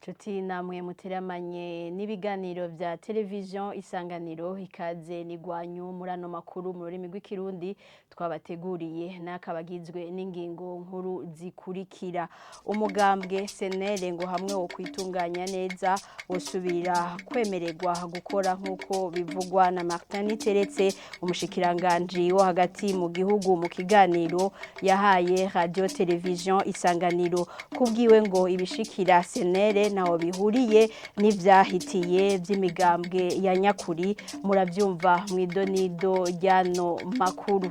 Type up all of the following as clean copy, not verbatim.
Nshuti namwe muteramanye n'ibiganiro vya televiziyo Isanganiro ikaze nigwanyu muri ano makuru mu rurimi rw'ikirundi twabateguriye n'akabagizwe n'ingingo nkuru zikurikira. Umugambwe senere ngo hamwe wo kwitunganya neza usubira kwemererwa gukora nk'uko bivugwa na Martin Teretse umushikiranganje wo hagati mu gihugu mu kiganiro yahaye radio televiziyo Isanganiro. Kubwiwe ngo ibishikira senere naho bihuriye n'ivyahitiye by'imigambwe ya nyakuri muravyumva mwidonido ryano makuru.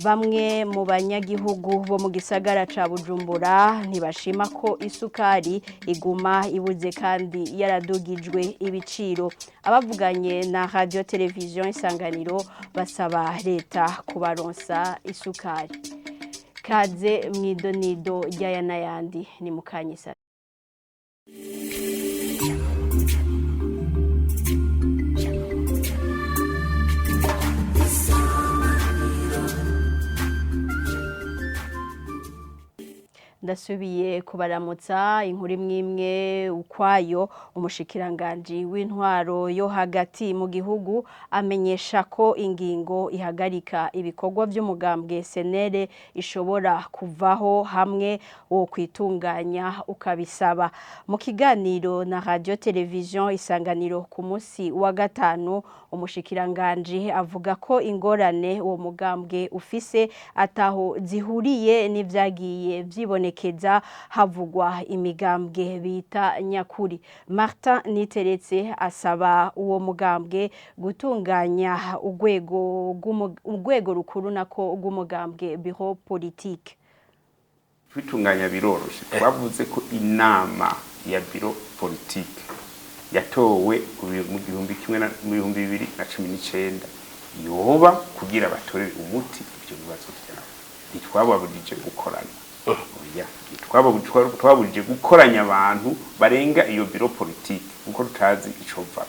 Bamwe mu banyagihugu bo mu gisagara ca Bujumbura ntibashima ko isukari iguma ibuze kandi yaradugijwe ibiciro. Abavuganye na radio televiziyo Isanganiro basaba leta kubaronsa isukari. Kaze mwidonido ryaya nayandi ni mukanyisa. Ndasubiye kubaramutsa inkuru imwe ukwayo umushikiranganje w'intwaro yo hagati mu gihugu amenyesha ko ingingo ihagarika ibikorwa by'umugambwe senere ishobora kuvaho hamwe wo kwitunganya ukabisaba. Mu kiganiro na radio televiziyo Isanganiro ku munsi wa gatanu umushikiranganje avuga ko ingorane uwo mugambwe ufise ataho zihuriye n'ivyagiye vyibonekeza havugwa imigambwe bita nyakuri. Martin Niteretse asaba uwo mugambwe gutunganya urwego rukuru nako rw'umugambwe bureau politique. Kwitunganya biroroshe bavuze ko inama ya bureau politique yatowe mu 2019 yoba kugira batorere umuti ibyo bibazo byabo. Ntitwababujije gukorana. Twabujije gukoranya abantu barenga iyo bureau politique uko tutazi icova.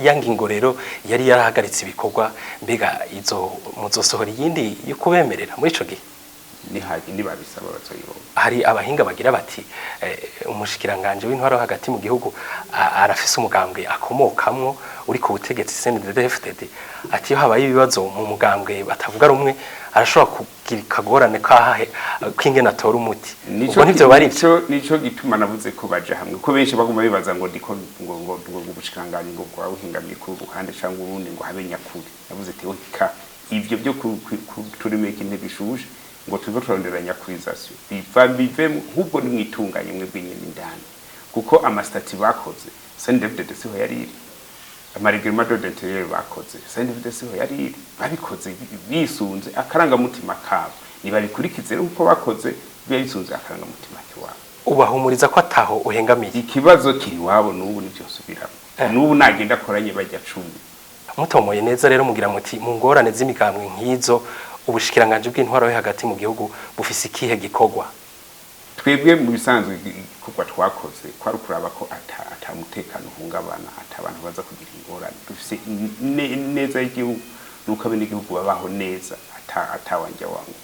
Yangingo rero yari yarahagaritse ibikorwa mbega izo muzosohora yindi yo kubemerera muri ico gihe ni babisaba bazoyironka. Hari abahinga bagira bati umushikiranganje w'intwaro hagati mu gihugu arafise umugambwe akomokamwo uri ku butegetsi CNDD-FDD ati yo habaye ibibazo mu mugambwe batavuga rumwe arashobora kugira kagorane kahahe kwingena tora umuti. Nivyo bari nico gituma navuze ko baje hamwe ko benshi baguma bibaza ngo ndiko ngo ubushikiranganje ngo kwa uhingamiye ku ruhande cyangwa urundi ngo habe nyakuri. Navuze ati oka ivyo byo turimeka intebe ishuje ngo tuzo turondera nyakurization bive nk'ubwo ni mwitunganye mwe bw'inyene indani kuko amastati bakoze CNDD-FDD siho yariri amarigirima d'intérêt bakoze CNDD-FDD siho yariri babikoze bisunze akaranga mutima kabo nibarikurikize uko bakoze bisunze akaranga mutima kiwabo. Ubahumuriza ko ataho uhengamiye ikibazo kiri wabo n'ubu nivyo subiramo n'ubu nagenda koranye bajya 10 mutomoye neza rero mugira muti mu ngorane z'imigambwe nk'izo ubushikiranganje bw'intwaro yo hagati mu gihugu bufise ikihe gikorwa. Twebwe mu bisanzwe igikorwa twakoze kwari kuraba ko atamutekano hungabana atabantu baza kugira ingorane dufise neza y'igihugu nuko abene igihugu babaho neza atawanja wangu.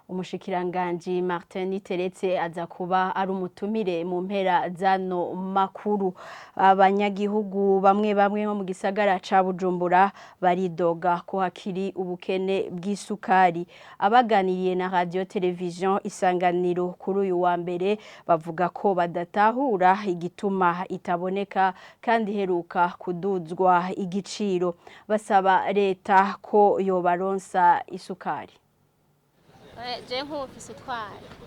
Umushikiranganje Martin Teretse aza kuba ari umutumire mu mpera zano makuru. Abanyagihugu bamwe mu gisagara ca Bujumbura baridoga ko hakiri ubukene bw'isukari. Abaganiriye na radio televiziyo Isanganiro kuri uyu wa mbere bavuga ko badatahura igituma itaboneka kandi heruka kuduzwa igiciro. Basaba leta ko yobaronsa isukari. Je nk'ufise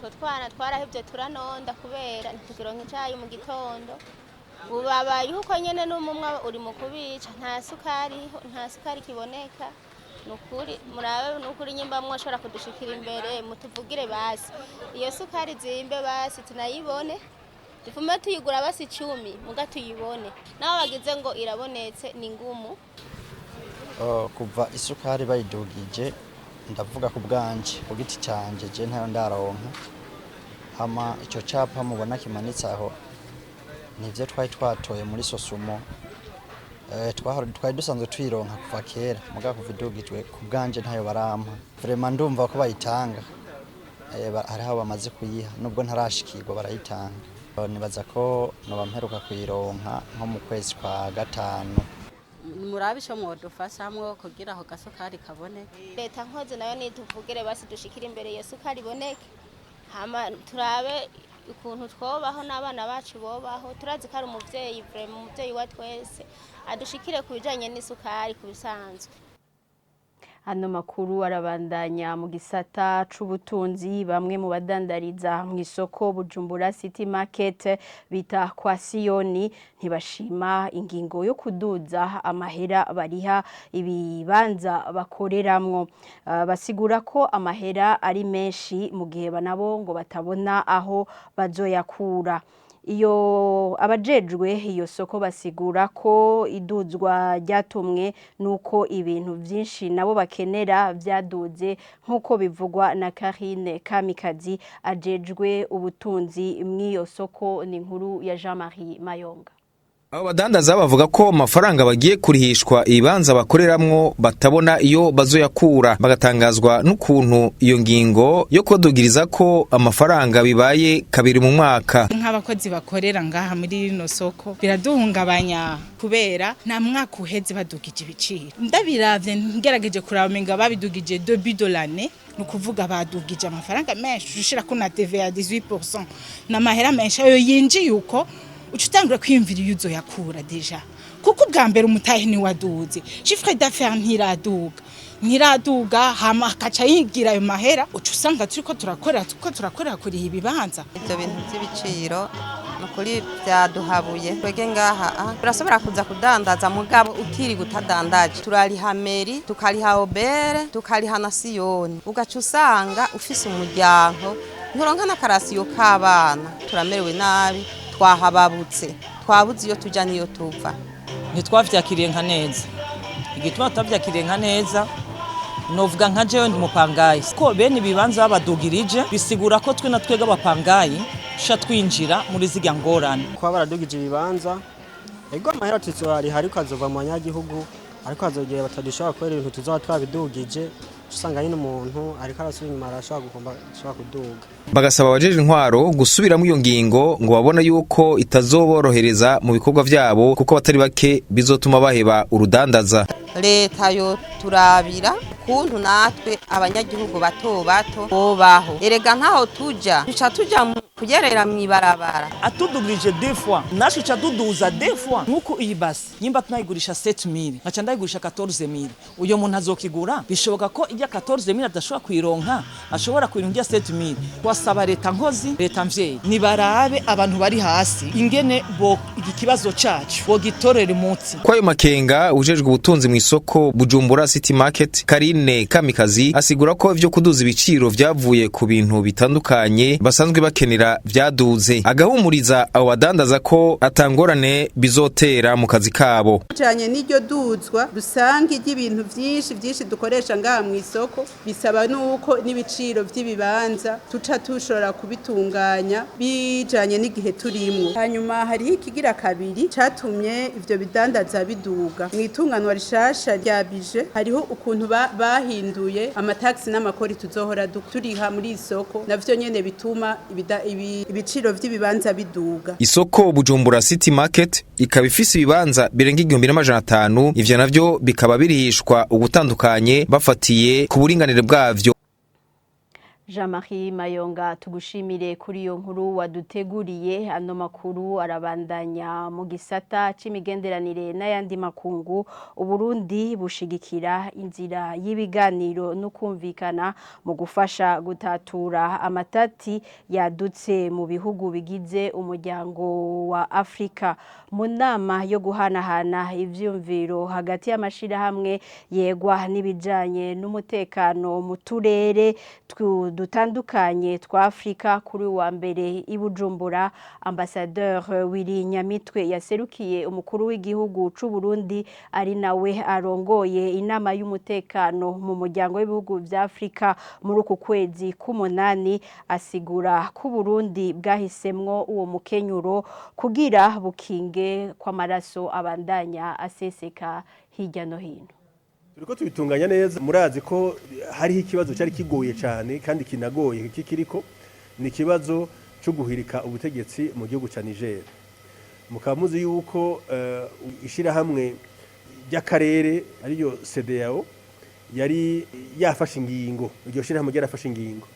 utwana twarahevye turanonda kubera ntitugironka icayi mu gitondo ubabaye uko nyene n'umumwe uri mu kubica nta sukari kiboneka nukuri murabe nukuri nyimba mwoshobora kudushikira imbere mutuvugire basi iyo sukari zimbe basi tunayibone dufume tuyigura basi 10 muga tuyibone naho bagize ngo irabonetse ni ngumu. Kuva isukari bayidugije ndavuga ku bwanje ku giti cyanje je ntayo ndaronka hama ico capa mubona kimanitse aho nivyo twatoye muri sosumo twari dusanzwe twironka kuva kera muga kuvidugijwe ku bwanje ntayo barampa vraiment ndumva ko bayitanga hariho bamaze kuyiha nubwo ntarashikirwa barayitanga. nibaza ko noba mperuka kuyironka nko mu kwezi kwa gatanu. murabisho mwodufashamwo kugira aho gasukari kaboneke. leta nkoze nayo nituvugire basi dushikira imbere iyo sukari iboneke, hama turabe ukuntu twobaho n'abana bacu bobaho. turazi ko ari umuvyeyi vrema umuvyeyi wa twese adushikire ku bijanye n'isukari ku bisanzwe. Ano makuru arabandanya mu gisata c'ubutunzi. Bamwe mu badandariza mu isoko Bujumbura City Market bita kwa Siyoni ntibashima ingingo yo kuduza amahera bariha ibibanza bakoreramwo. Basigura ko amahera ari menshi mu gihe banabo ngo batabona aho bazoyakura. Iyo abajejwe iyo soko basigura ko iduzwa ryatumwe nuko ibintu byinshi nabo bakenera byaduze nkuko bivugwa na Karine Kamikazi ajejwe ubutunzi mw'iyo soko. Ni inkuru ya Jean-Marie Mayonga. Abo badandaza bavuga ko amafaranga bagiye kurihishwa ibibanza bakoreramwo batabona iyo bazoyakura, bagatangazwa n'ukuntu iyo ngingo yo kodugiriza ko amafaranga bibaye kabiri mu mwaka. Nk'abakozi bakorera ngaha muri rino soko biraduhungabanya kubera nta mwaka uheze badugije ibiciro. Ndabiravye ngerageje kuramenga babidugije $2 nukuvuga badugije amafaranga menshi ushira ko na TVA 18% na mahera menshi ayo yinjiye uko ucutangura kwiyumvira yuzo yakura deja kuko ubwa mbere umutahe ni waduze chiffre d'affaires ntiraduga hama akaca yigira ayo mahera ucusanga turiko turakorera kuri ibibanza. Ivyo bintu by'ibiciro nukuri byaduhabuye twege ngaha turasobora kuza kudandaza mugabo ukiri gutadandaje turariha meri tukariha obere tukariha na Siyoni ugaca usanga ufise umuryango nturonka na karasiyo k'abana turamerewe nabi twahababutse twabuze iyo tujya niyo tuva. Ntitwavyakiriye nka neza. Igituma tutavyakiriye nka neza novuga nka jewe ndi mupangayi ko bene ibibanza babadugirije bisigura ko twe na twega abapangayi sha twinjira muri zirya ngorane. Kwa baradugije ibibanza ego amahera tutwari hariko azova mu banyagihugu ariko azogera batadishobora kwera ibintu tuzaba twabidugije usanga nyine umuntu ariko arasubira inyuma arashobora gukomba ashobora kuduga. Bagasaba abajeje intwaro gusubiramo iyo ngingo ngo babona yuko itazoborohereza mu bikorwa vyabo kuko batari bake bizotuma baheba urudandaza. Leta yo turabira kuntu natwe abanyagihugu bato bobaho. Erega ntaho tuja kugerera mwibarabara atudugirije 2 fois nashi cha duduza 2 fois nkuko iyi basi nyimba tunayigurisha 7000 ngaca ndayigurisha 14000 uyo muntu azokigura bishoboka ko ijya 14000 adashobora kwironka ashobora kwirungira 7000. Twasaba leta nkozi leta mvyeyi nibarabe abantu bari hasi ingene bo ikibazo cacu bo gitorera umutsi. Kwayo makenga ujejwe ubutunzi mu isoko Bujumbura City Market Karine Kamikazi asigura ko ivyo kuduza ibiciro vyavuye ku bintu bitandukanye basanzwe bakenera vyaduze, agahumuriza abo badandaza ko atangorane bizotera mu kazi kabo. Cyane n'iryo duzwa dusanga y'ibintu byinshi dukoresha ngaha mu isoko bisaba nuko n'ibiciro by'ibibanza tuca tushora kubitunganya bijanye n'igihe turimwo. Hanyuma hari ikigira kabiri catumye ivyo bidandaza biduga mu itunganwa rishasha ryabije hariho ukuntu bahinduye amataxi n'amakori tuzohora turiha muri isoko navyo nyene bituma ibiciro vy'ibibanza biduga. Isoko Bujumbura City Market ikaba ifise ibibanza birenga 2500 ivyo navyo bikaba birihishwa ubutandukanye bafatiye ku buringanire bwavyo. Jean-Marie Mayonga tugushimire kuri iyo nkuru waduteguriye. Ano makuru arabandanya mu gisata c'imigenderanire n'ayandi makungu. Uburundi bushigikira inzira y'ibiganiro no kumvikana mu gufasha gutatura amatati yadutse mu bihugu bigize umuryango wa Afrika. Mu nama yo guhanahana ivyumviro hagati y'amashirahamwe yegwa n'ibijanye n'umutekano mu turere dutandukanye twa Afrika kuri wa mbere i Bujumbura, Ambassadeur Willy Nyamitwe yaserukiye umukuru w'igihugu c'u Burundi ari nawe arongoye inama y'umutekano mu muryango w'ibihugu vya Afrika muri uku kwezi k'umunani, asigura ko Burundi bwahisemwo uwo mukenyuro kugira bukinge kw'amaraso abandanya aseseka hirya no hino. Turiko tubitunganya neza, murazi ko hariho ikibazo cyari kigoye cyane kandi kinagoye kikiriko ni ikibazo cyo guhirika ubutegetsi mu gihugu cya Niger. Mukaba muzi yuko ishirahamwe ry'akarere ariyo CEDEAO yari yafashe ingingo, iryo shirahamwe ryarafashe ingingo.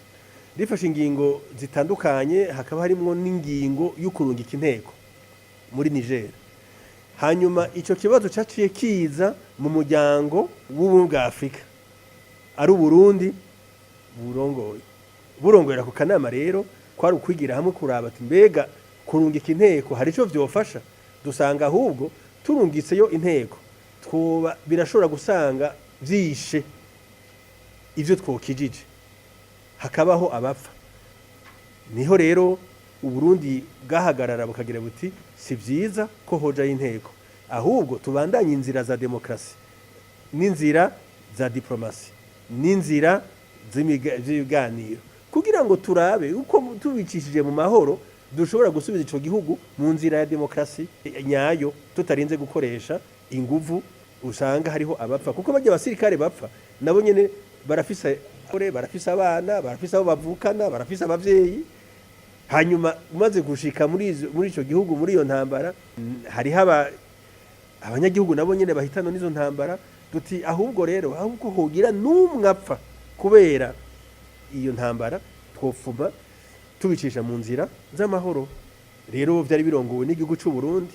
Rifashe ingingo zitandukanye, hakaba harimo n'ingingo y'ukurungika inteko muri Niger. Hanyuma ico kibazo caciye kiza mu muryango w'ubumwe bwa Afrika ari Burundi burongorera ku kanama rero kwari ukwigira hamwe kuraba ati mbega kurungika inteko hari ico vyofasha. Dusanga ahubwo turungitseyo inteko twoba birashobora gusanga vyishe ivyo twokijije hakabaho abapfa. Niho rero Uburundi bwahagarara bukagira buti si vyiza ko hoja y'inteko, ahubwo tubandanye inzira za demokrasi n'inzira za diplomasi n'inzira z'ibiganiro kugira ngo turabe uko tubicishije mu mahoro dushobora gusubiza ico gihugu mu nzira ya demokrasi nyayo tutarinze gukoresha inguvu usanga hariho abapfa, kuko bajya abasirikare bapfa nabo nyene barafise abana, barafise abo bavukana, barafise abavyeyi. Hanyuma umaze gushika muri ico gihugu muri iyo ntambara hariho abanyagihugu nabo nyene bahitano n'izo ntambara. Duti ahubwo rero ahubwo hogira n'umwe apfa kubera iyo ntambara twofuma tubicisha mu nzira z'amahoro. Rero vyari birongowe n'igihugu cy'u Burundi,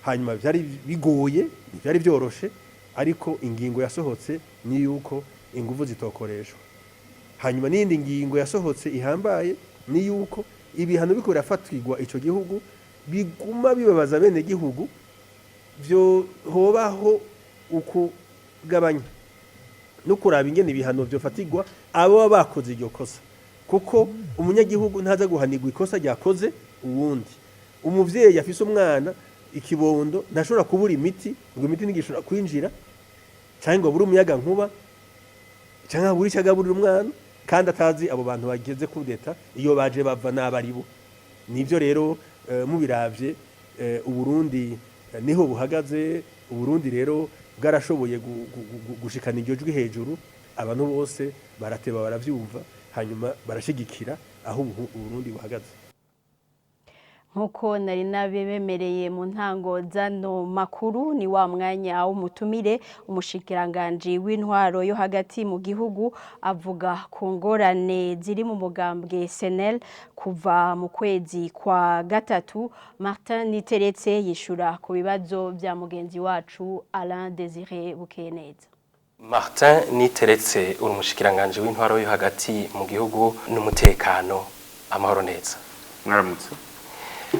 hanyuma vyari bigoye, vyari byoroshe, ariko ingingo yasohotse ni yuko inguvu zitokoreshwa. Hanyuma n'indi ngingo yasohotse ihambaye ni yuko ibihano biko birafatwirwa ico gihugu biguma bibabaza bene gihugu vyo hobaho ukugabanya no kuraba ingene ibihano vyo fatigwa abo bakoze iryo kosa, kuko umunyagihugu ntaza guhanirwa ikosa ryakoze uwundi. Umuvyeyi afise umwana ikibondo ntashobora kubura imiti, ngo imiti nigishobora kwinjira cyangwa ngo buri umuyaga nkuba cyangwa buri cyagaburira umwana kandi atazi abo bantu bageze kudeta iyo baje bava n'abaribo. Nivyo rero mubiravye Uburundi niho buhagaze. Uburundi rero bwarashoboye gushikana iryo jwi hejuru, abantu bose barateba baravyumva, hanyuma barashigikira aho Uburundi buhagaze. Nkuko nari nabemereye mu ntango zano makuru, ni wa mwanya w'umutumire umushikiranganje w'intwaro yo hagati mu gihugu avuga ku ngorane ziri mu mugambwe SNL kuva mu kwezi kwa gatatu. Martin Niteretse yishura ku bibazo bya mugenzi wacu Alain Désiré Bukeneza. Martin Niteretse uri umushikiranganje w'intwaro yo hagati mu gihugu n'umutekano, amahoro neza. Mwaramutse.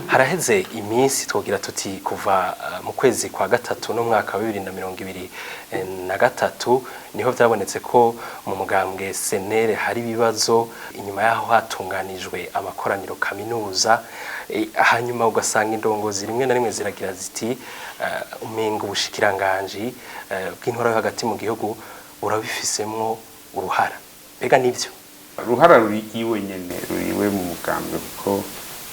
Haraheze iminsi twogira tuti kuva mu kwezi kwa gatatu no mwaka wa 2023 niho byabonetse ko mu mugambwe SNL hari bibazo, inyuma yaho hatunganijwe amakoraniro kaminuza, hanyuma ugasanga indongozi rimwe na rimwe ziragira ziti umenga ubushikiranganje bw'intwaro hagati mu gihugu urabifisemwo uruhara. Bega nivyo uruhara ruri iwe nyene, ruriwe mu mugambwe kuko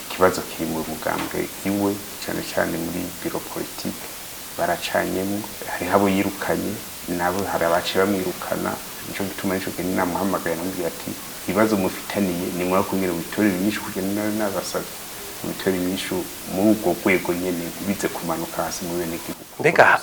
ikibazo kiri mu mugambwe iwe cyane cyane muri biro politique baracanyemo, hari habo yirukanye nabo hari abace bamwirukana. Nico gituma nico kinini namuhamagaye namubwira ati ibibazo mufitaniye ni mwa kumwira witorera inyishu kugenda n'abasabye witorera inyishu muri ubwo rwego nyene bize kumanuka hasi mu bene gihugu. Mbega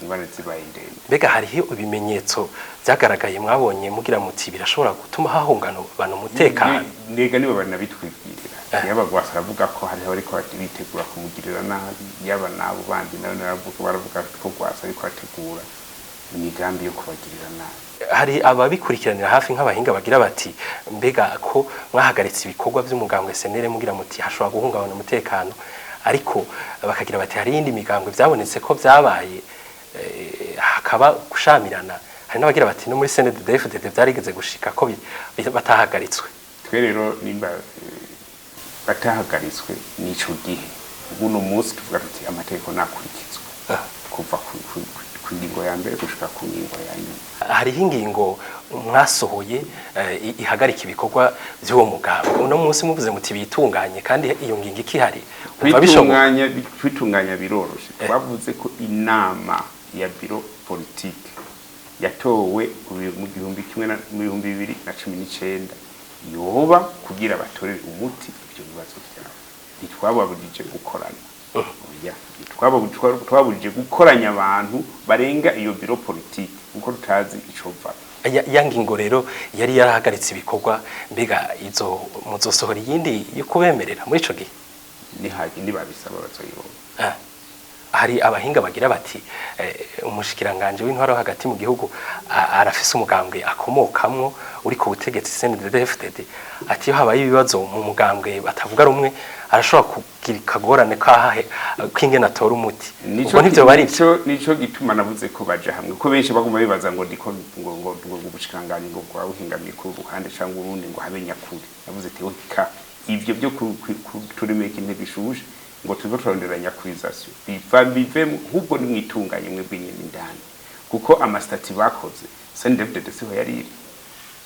ingwane zibaye ndende. Mbega hariho ibimenyetso byagaragaye mwabonye mugira muti birashobora gutuma hahungana abantu umutekano? Nega nibo banabitwibwirira. Yabagwasa aravuga ko hariho ariko bitegura kumugirira nabi, yaba nabo bandi nayo baravuga ko gwasa ariko ategura imigambi yo kubagirira nabi. Hari ababikurikiranira hafi nk'abahinga bagira bati mbega ko mwahagaritse ibikorwa by'umugambwe SNL mugira muti hashobora guhungabana umutekano, ariko bakagira bati hari indi migambwe byabonetse ko byabaye hakaba gushamirana. Hari n'abagira bati no muri CNDD-FDD byarigeze gushika ko batahagaritswe. Twe rero nimba batahagaritswe n'ico gihe ubuno munsi tuvuga tuti amategeko nakurikizwa kuva ku ngingo ya mbere gushika ku ngingo ya nyuma. Hari ingingo mwasohoye ihagarika ibikorwa by'uwo mugambwe, uno munsi muvuze muti bitunganye, kandi iyo ngingo ikihari bitunganya biroroshe. Twavuze ko inama ya biro politique yatowe mu 2019 yoba kugira batorere umuti ibyo bibazo byabo ntitwababujije gukorana oya twabujije gukoranya abantu barenga iyo biro politiki kuko tutazi icova ya ngingo rero yari yarahagaritse ibikorwa mbega izo muzosohora yindi yo kubemerera muri ico gihe ni babisaba bazoyironka hari abahinga bagira bati umushikiranganje w'intwaro hagati mu gihugu arafise umugambwe akomokamwo uri ku butegetsi CNDD-FDD ati iyo habaye ibibazo mu mugambwe batavuga rumwe arashobora kugira kagorane kahe kwingena tora umuti ubwo nivyo bari nico gituma navuze ko baje hamwe ko benshi baguma bibaza ngo ndiko ngo ubushikiranganje ngo kwa uhingamiye ku ruhande cyangwa urundi ngo habe nyakuri navuze ati oka ivyo byo turemeka intebe ishuje ngo tuzo turondera nyakurization bive hubwo ni mwitunganye mwe bw'inyene indani kuko amastati bakoze CNDD-FDD siho yariri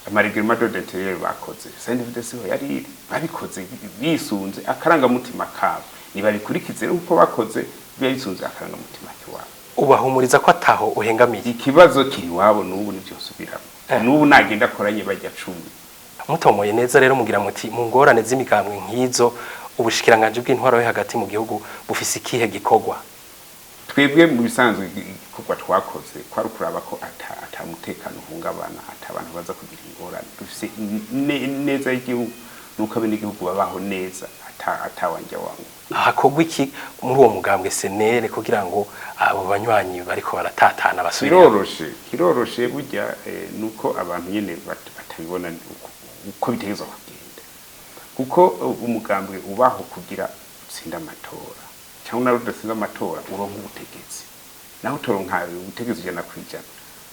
amareglement d'intérieur bakoze CNDD-FDD siho yariri babikoze bisunze akaranga mutima kabo nibabikurikize uko bakoze bisunze akaranga mutima kiwabo ubahumuriza ko ataho uhengamiye ikibazo kiri wabo nubu nivyo subiramo nubu nagenda koranye bajya 10 mutomoye neza rero mugira muti mu ngorane z'imigambwe nkizo ubushikiranganje bw'intwaro yo hagati mu gihugu bufise ikihe gikorwa twebwe mu bisanzwe igikorwa twakoze kwari kuraba ko atamutekano hungabana atabantu baza kugira ingorane dufise neza y'igihugu nuko abene igihugu babaho neza atawanja wangu hakorwa iki muri uwo mugambwe senere kugira ngo abo banywanyi bariko baratatana basubire kiroroshe burya nuko abantu nyene batabibona uko bitegezwa kuko umugambwe ubaho kugira utsinda amatora cyangwa naruda tsinda amatora uronka ubutegetsi naho toronka ubutegetsi jana kwijana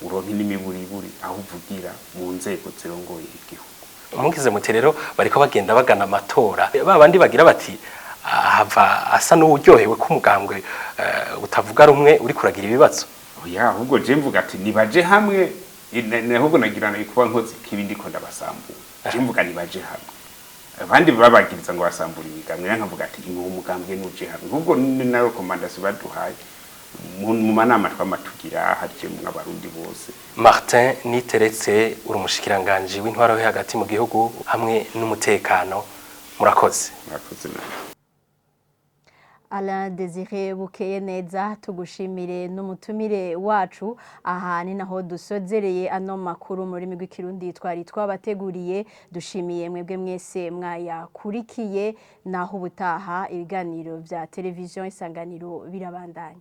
uronka n'imiburiburi aho uvugira mu nzego zirongoye igihugu mungize muti rero bariko bagenda bagana amatora babandi bagira bati hava asa n'uburyohewe ko umugambwe utavuga rumwe uri kuragira ibibazo oya ahubwo je mvuga ati nibaje hamwe ahubwo nagirana ikuba nkozi kibindi ko ndabasambura je mvuga nibaje hamwe abandi babagiriza ngo basambura imigambi nkavuga ati mu mugambwe nuje hamwe ahubwo na recommandation baduhaye mu manama twamatugira harije mu abarundi bose Martin Niteretse uri umushikiranganje w'intwaro yo hagati mu gihugu hamwe n'umutekano murakoze Alain Désiré Bukeye neza tugushimire n'umutumire wacu aha ni naho dusozereye ano makuru muri rurimi rw'ikirundi twari twabateguriye dushimiye mwebwe mwese mwayakurikiye naho ubutaha ibiganiro vya televiziyo Isanganiro birabandanya